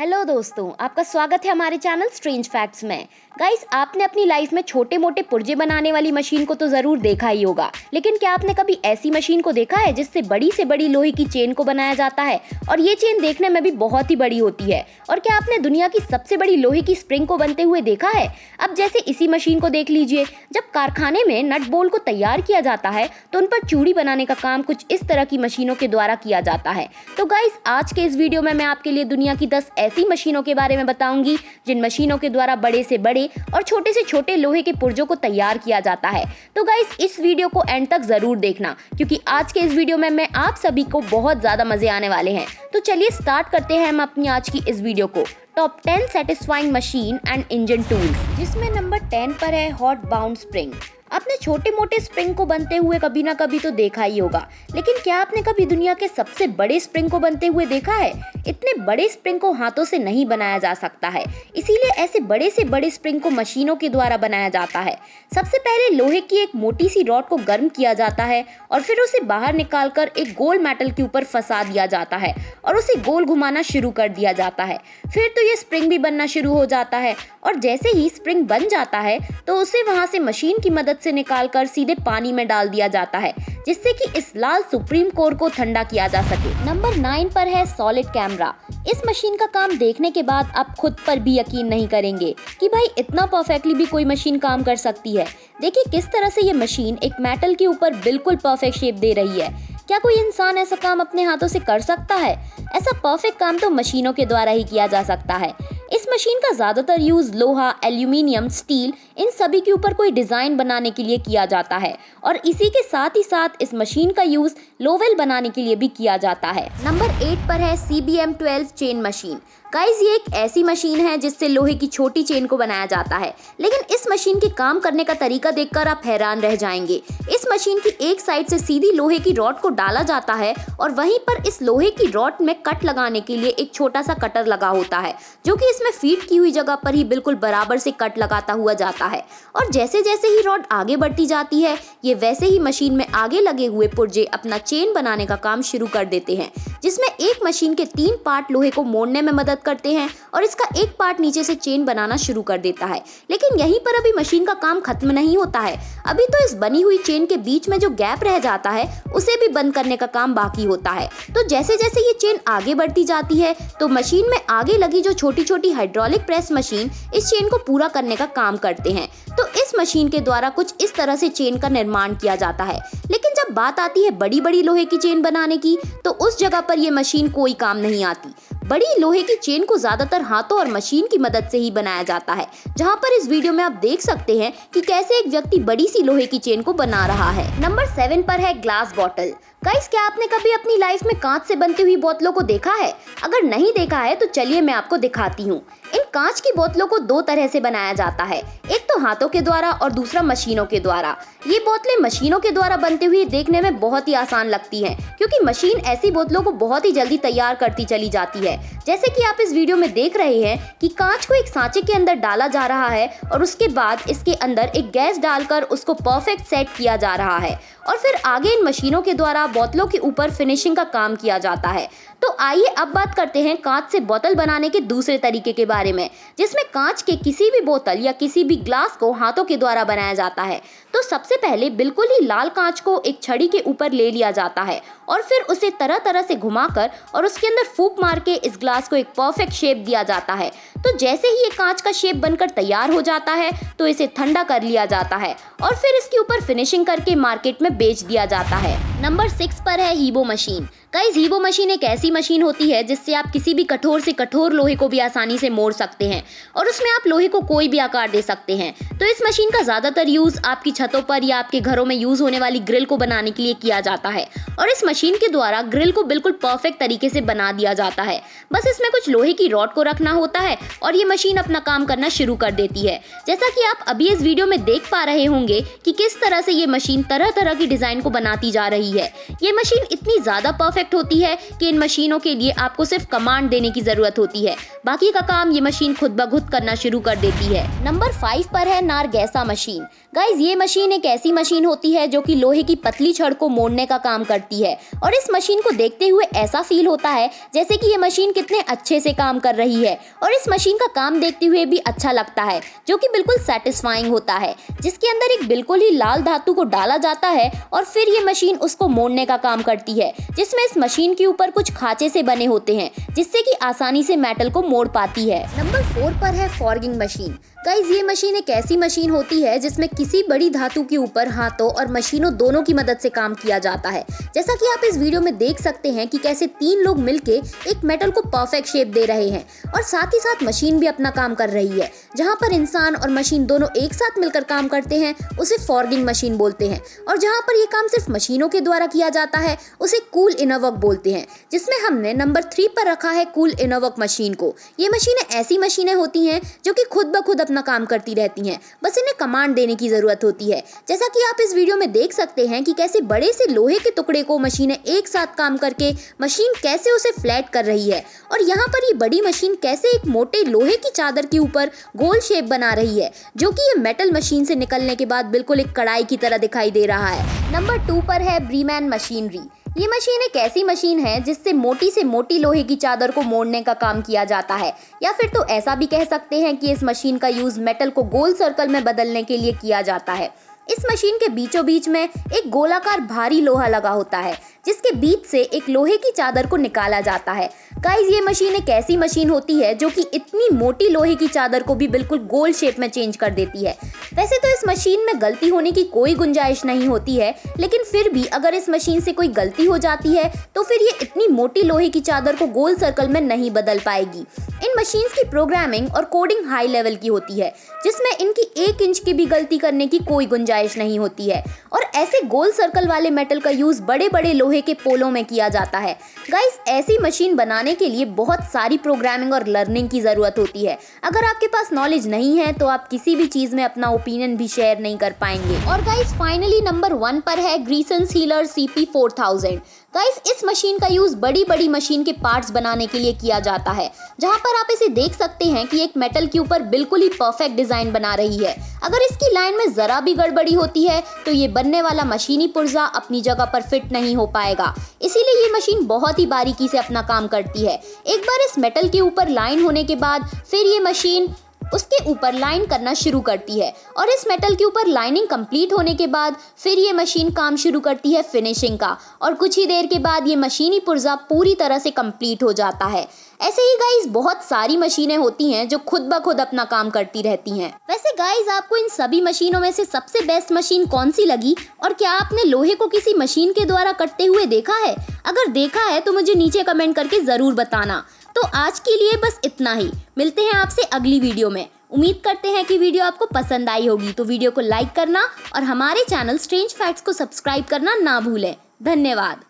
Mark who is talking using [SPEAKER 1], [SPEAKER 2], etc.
[SPEAKER 1] Hello दोस्तों, आपका स्वागत है हमारे चैनल स्ट्रेंज फैक्ट्स में। गाइस, आपने अपनी लाइफ में छोटे मोटे पुर्जे बनाने वाली मशीन को तो ज़रूर देखा ही होगा, लेकिन क्या आपने कभी ऐसी मशीन को देखा है जिससे बड़ी से बड़ी लोहे की चेन को बनाया जाता है और ये चेन देखने में भी बहुत ही बड़ी होती है। और क्या आपने दुनिया की सबसे बड़ी लोहे की स्प्रिंग को बनते हुए देखा है? अब जैसे इसी मशीन को देख लीजिए। जब कारखाने में नट बोल्ट को तैयार किया जाता है तो उन पर चूड़ी बनाने का काम कुछ इस तरह की मशीनों के द्वारा किया जाता है। तो गाइस, आज के इस वीडियो में मैं आपके लिए दुनिया की 10 ऐसी मशीनों के बारे में बताऊंगी जिन मशीनों के द्वारा बड़े से बड़े और छोटे से छोटे लोहे के पुर्जों को तैयार किया जाता है। तो गाइस, इस वीडियो को एंड तक जरूर देखना, क्योंकि आज के इस वीडियो में मैं आप सभी को बहुत ज्यादा मजे आने वाले हैं। तो चलिए स्टार्ट करते हैं हम अपनी आज की इस वीडियो को। Top 10 satisfying machine and engine tools, जिसमें नंबर 10 पर है हॉट बाउंड स्प्रिंग। आपने छोटे मोटे स्प्रिंग को बनते हुए कभी ना कभी तो देखा ही होगा, लेकिन क्या आपने कभी दुनिया के सबसे बड़े स्प्रिंग को बनते हुए देखा है? इतने बड़े स्प्रिंग को हाथों से नहीं बनाया जा सकता है, इसीलिए ऐसे बड़े से बड़े स्प्रिंग को मशीनों के द्वारा बनाया जाता है। सबसे पहले लोहे की एक मोटी सी रॉड को गर्म किया जाता है और फिर उसे बाहर निकालकर एक गोल मेटल के ऊपर फंसा दिया जाता है और उसे गोल घुमाना शुरू कर दिया जाता है। फिर तो ये स्प्रिंग भी बनना शुरू हो जाता है और जैसे ही स्प्रिंग बन जाता है तो उसे वहां से मशीन की मदद से निकालकर सीधे पानी में डाल दिया जाता है, जिससे कि इस लाल सुप्रीम कोर को ठंडा किया जा सके। नंबर 9 पर है सॉलिड कैमरा। इस मशीन का काम देखने के बाद आप खुद पर भी यकीन नहीं करेंगे कि भाई इतना परफेक्टली भी कोई मशीन काम कर सकती है। देखिए किस तरह से ये मशीन एक मेटल के ऊपर बिल्कुल परफेक्ट शेप दे रही है। क्या कोई इंसान ऐसा काम अपने हाथों से कर सकता है? ऐसा परफेक्ट काम तो मशीनों के द्वारा ही किया जा सकता है। इस मशीन का ज्यादातर यूज लोहा, एल्यूमिनियम, स्टील, इन सभी के ऊपर कोई डिजाइन बनाने के लिए किया जाता है और इसी के साथ ही साथ इस मशीन का यूज लोवेल बनाने के लिए भी किया जाता है। नंबर 8 पर है CBM 12 चेन मशीन। गाइस, ये एक ऐसी मशीन है जिससे लोहे की छोटी चेन को बनाया जाता है, लेकिन इस मशीन के काम करने का तरीका देखकर आप हैरान रह जाएंगे। इस मशीन की एक साइड से सीधी लोहे की रॉड को डाला जाता है और वहीं पर इस लोहे की रॉड में कट लगाने के लिए एक छोटा सा कटर लगा होता है, जो कि इसमें फीड की हुई जगह पर ही बिल्कुल बराबर से कट लगाता हुआ जाता है। और जैसे जैसे ही रॉड आगे बढ़ती जाती है, ये वैसे ही मशीन में आगे लगे हुए पुर्जे अपना चेन बनाने का काम शुरू कर देते हैं, जिसमें एक मशीन के 3 पार्ट लोहे को मोड़ने में मदद करते हैं और इसका एक पार्ट नीचे से चेन बनाना शुरू कर देता है। लेकिन यहीं पर अभी मशीन का काम खत्म नहीं होता है। अभी तो इस बनी हुई चेन के बीच में जो गैप रह जाता है उसे भी बंद करने का काम बाकी होता है। तो जैसे जैसे ये चेन आगे बढ़ती जाती है तो मशीन में आगे लगी जो छोटी छोटी हाइड्रोलिक प्रेस मशीन इस चेन को पूरा करने का काम करते हैं। तो इस मशीन के द्वारा कुछ इस तरह से चेन का निर्माण किया जाता है। लेकिन जब बात आती है बड़ी बड़ी लोहे की चेन बनाने की, तो उस जगह पर यह मशीन कोई काम नहीं आती। बड़ी लोहे की चेन को ज्यादातर हाथों और मशीन की मदद से ही बनाया जाता है, जहां पर इस वीडियो में आप देख सकते हैं कि कैसे एक व्यक्ति बड़ी सी लोहे की चेन को बना रहा है। नंबर 7 पर है ग्लास बॉटल। गाइस, क्या आपने कभी अपनी लाइफ में कांच से बनती हुई बोतलों को देखा है? अगर नहीं देखा है तो चलिए मैं आपको दिखाती हूँ। इन कांच की बोतलों को 2 तरह से बनाया जाता है, एक तो हाथों के द्वारा और दूसरा मशीनों के द्वारा। ये बोतलें मशीनों के द्वारा बनते हुए देखने में बहुत ही आसान लगती हैं, क्योंकि मशीन ऐसी बोतलों को बहुत ही जल्दी तैयार करती चली जाती है। जैसे कि आप इस वीडियो में देख रहे हैं कि कांच को एक सांचे के अंदर डाला जा रहा है और उसके बाद इसके अंदर एक गैस डालकर उसको परफेक्ट सेट किया जा रहा है और फिर आगे इन मशीनों के द्वारा बोतलों के ऊपर फिनिशिंग का काम किया जाता है। तो आइए अब बात करते हैं कांच से बोतल बनाने के दूसरे तरीके के बारे में, जिसमें कांच के किसी भी बोतल या किसी भी ग्लास को हाथों के द्वारा बनाया जाता है। तो सबसे पहले बिल्कुल ही लाल कांच को एक छड़ी के ऊपर ले लिया जाता है और फिर उसे तरह तरह से घुमाकर और उसके अंदर फूंक मार के इस ग्लास को एक परफेक्ट शेप दिया जाता है। तो जैसे ही ये कांच का शेप बनकर तैयार हो जाता है तो इसे ठंडा कर लिया जाता है और फिर इसके ऊपर फिनिशिंग करके मार्केट में बेच दिया जाता है। नंबर 6 पर है हीबो मशीन। गाइस, हीबो मशीन एक ऐसी मशीन होती है जिससे आप किसी भी कठोर से कठोर लोहे को भी आसानी से मोड़ सकते हैं और उसमें आप लोहे को कोई भी आकार दे सकते हैं। तो इस मशीन का ज्यादातर यूज आपकी छतों पर या आपके घरों में यूज होने वाली ग्रिल को बनाने के लिए किया जाता है और इस मशीन के द्वारा ग्रिल को बिल्कुल परफेक्ट तरीके से बना दिया जाता है। बस इसमें कुछ लोहे की रॉड को रखना होता है और ये मशीन अपना काम करना शुरू कर देती है। जैसा कि आप अभी इस वीडियो में देख पा रहे होंगे कि किस तरह से ये मशीन तरह तरह की डिजाइन को बनाती जा रही है। ये मशीन इतनी ज़्यादा परफेक्ट होती है कि इन मशीनों के लिए आपको सिर्फ कमांड देने की ज़रूरत होती है, बाकी का काम ये मशीन खुद ब खुद करना शुरू कर देती है। नंबर 5 पर है नारगैसा मशीन। गाइज, ये मशीन एक ऐसी मशीन होती है जो कि लोहे की पतली छड़ को मोड़ने का काम करती है और इस मशीन को देखते हुए ऐसा फील होता है जैसे कि ये मशीन कितने अच्छे से काम कर रही है और इस मशीन का काम देखते हुए भी अच्छा लगता है, जो कि बिल्कुल सेटिस्फाइंग होता है, जिसके अंदर एक बिल्कुल ही लाल धातु को डाला जाता है और फिर ये मशीन उसको मोड़ने का काम करती है, जिसमें इस मशीन के ऊपर कुछ खांचे से बने होते हैं जिससे कि आसानी से मेटल को मोड़ पाती है। नंबर 4 पर है फॉर्गिंग मशीन। गाइज, ये मशीन एक ऐसी मशीन होती है जिसमें किसी बड़ी धातु के ऊपर हाथों और मशीनों दोनों की मदद से काम किया जाता है। जैसा कि आप इस वीडियो में देख सकते हैं कि कैसे 3 लोग मिलके एक मेटल को परफेक्ट शेप दे रहे हैं और साथ ही साथ मशीन भी अपना काम कर रही है। जहां पर इंसान और मशीन दोनों एक साथ मिलकर काम करते हैं उसे फॉर्गिंग मशीन बोलते हैं और जहां पर ये काम सिर्फ मशीनों के द्वारा किया जाता है उसे कूल इनर वर्क बोलते हैं, जिसमें हमने नंबर 3 पर रखा है कूल इनर वर्क मशीन को। ये मशीनें ऐसी मशीनें होती हैं जो कि खुद ब खुद अपना काम करती रहती हैं, बस इन्हें कमांड देने की जरूरत होती है। जैसा कि आप इस वीडियो में देख सकते हैं कि कैसे बड़े से लोहे के टुकड़े को मशीनें एक साथ काम करके मशीन कैसे उसे फ्लैट कर रही है और यहाँ पर ये बड़ी मशीन कैसे एक मोटे लोहे की चादर के ऊपर गोल शेप बना रही है, जो कि ये मेटल मशीन से निकलने के बाद बिल्कुल एक कढ़ाई की तरह दिखाई दे रहा है। नंबर 2 पर है ब्रीमैन मशीनरी। ये मशीन एक ऐसी मशीन है जिससे मोटी से मोटी लोहे की चादर को मोड़ने का काम किया जाता है, या फिर तो ऐसा भी कह सकते हैं कि इस मशीन का यूज मेटल को गोल सर्कल में बदलने के लिए किया जाता है। इस मशीन के बीचों बीच में एक गोलाकार भारी लोहा लगा होता है जिसके बीच से एक लोहे की चादर को निकाला जाता है। गाइस, ये मशीन एक ऐसी मशीन होती है जो कि इतनी मोटी लोहे की चादर को भी बिल्कुल गोल शेप में चेंज कर देती है। वैसे तो इस मशीन में गलती होने की कोई गुंजाइश नहीं होती है, लेकिन फिर भी अगर इस मशीन से कोई गलती हो जाती है तो फिर ये इतनी मोटी लोहे की चादर को गोल सर्कल में नहीं बदल पाएगी। इन मशीन्स की प्रोग्रामिंग और कोडिंग हाई लेवल की होती है, जिसमें इनकी 1 इंच की भी गलती करने की कोई गुंजाइश नहीं होती है और ऐसे गोल सर्कल वाले मेटल का यूज बड़े बड़े लोहे के पोलों में किया जाता है। गाइस, ऐसी मशीन बनाने के लिए बहुत सारी प्रोग्रामिंग और लर्निंग की जरूरत होती है। अगर आपके पास नॉलेज नहीं है तो आप किसी भी चीज में अपना ओपिनियन भी शेयर नहीं कर पाएंगे। और गाइस, फाइनली नंबर 1 पर है ग्रीसन सीलर CP4000। गाइस, इस मशीन का यूज बड़ी बड़ी मशीन के पार्ट्स बनाने के लिए किया जाता है, जहां पर आप इसे देख सकते हैं कि एक मेटल के ऊपर बिल्कुल ही परफेक्ट डिजाइन बना रही है। अगर इसकी लाइन में जरा भी गड़बड़ी होती है तो ये बनने वाला मशीनी पुर्जा अपनी जगह पर फिट नहीं हो पाएगा, इसीलिए ये मशीन बहुत ही बारीकी से अपना काम करती है। एक बार इस मेटल के ऊपर लाइन होने के बाद फिर ये मशीन उसके ऊपर लाइन करना शुरू करती है और इस मेटल के ऊपर लाइनिंग कंप्लीट होने के बाद फिर ये मशीन काम शुरू करती है फिनिशिंग का और कुछ ही देर के बाद ये मशीनी पुर्जा पूरी तरह से कंप्लीट हो जाता है। ऐसे ही गाइस बहुत सारी मशीनें होती हैं जो खुद ब खुद अपना काम करती रहती हैं। वैसे गाइस, आपको इन सभी मशीनों में से सबसे बेस्ट मशीन कौन सी लगी और क्या आपने लोहे को किसी मशीन के द्वारा कटते हुए देखा है? अगर देखा है तो मुझे नीचे कमेंट करके जरूर बताना। तो आज के लिए बस इतना ही, मिलते हैं आपसे अगली वीडियो में। उम्मीद करते हैं कि वीडियो आपको पसंद आई होगी, तो वीडियो को लाइक करना और हमारे चैनल स्ट्रेंज फैक्ट्स को सब्सक्राइब करना ना भूलें। धन्यवाद।